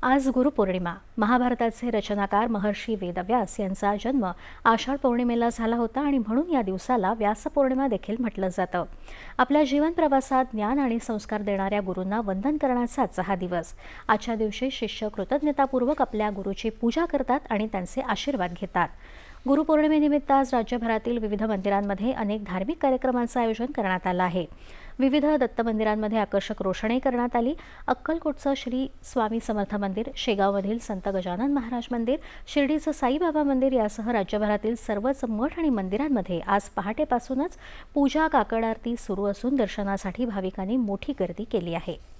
आज गुरुपौर्णिमा. महाभारताचे रचनाकार महर्षी वेदव्यास यांचा जन्म आषाढ पौर्णिमेला झाला होता आणि म्हणून या दिवसाला व्यासपौर्णिमा देखील म्हटलं जातं. आपल्या जीवन प्रवासात ज्ञान आणि संस्कार देणाऱ्या गुरूंना वंदन करण्याचाच हा दिवस. आजच्या दिवशी शिष्य कृतज्ञतापूर्वक आपल्या गुरुची पूजा करतात आणि त्यांचे आशीर्वाद घेतात. गुरुपौर्णिमेनिमित्त आज राज्यभरातील विविध मंदिरांमध्ये अनेक धार्मिक कार्यक्रमांचं आयोजन करण्यात आलं आहे. विविध दत्त मंदिरांमध्ये आकर्षक रोषणाई करण्यात आली. अक्कलकोटचं श्री स्वामी समर्थ मंदिर, शेगावमधील संत गजानन महाराज मंदिर, शिर्डीचं साईबाबा मंदिर यासह राज्यभरातील सर्वच मठ आणि मंदिरांमध्ये आज पहाटेपासूनच पूजा, काकड आरती सुरू असून दर्शनासाठी भाविकांनी मोठी गर्दी केली आहे.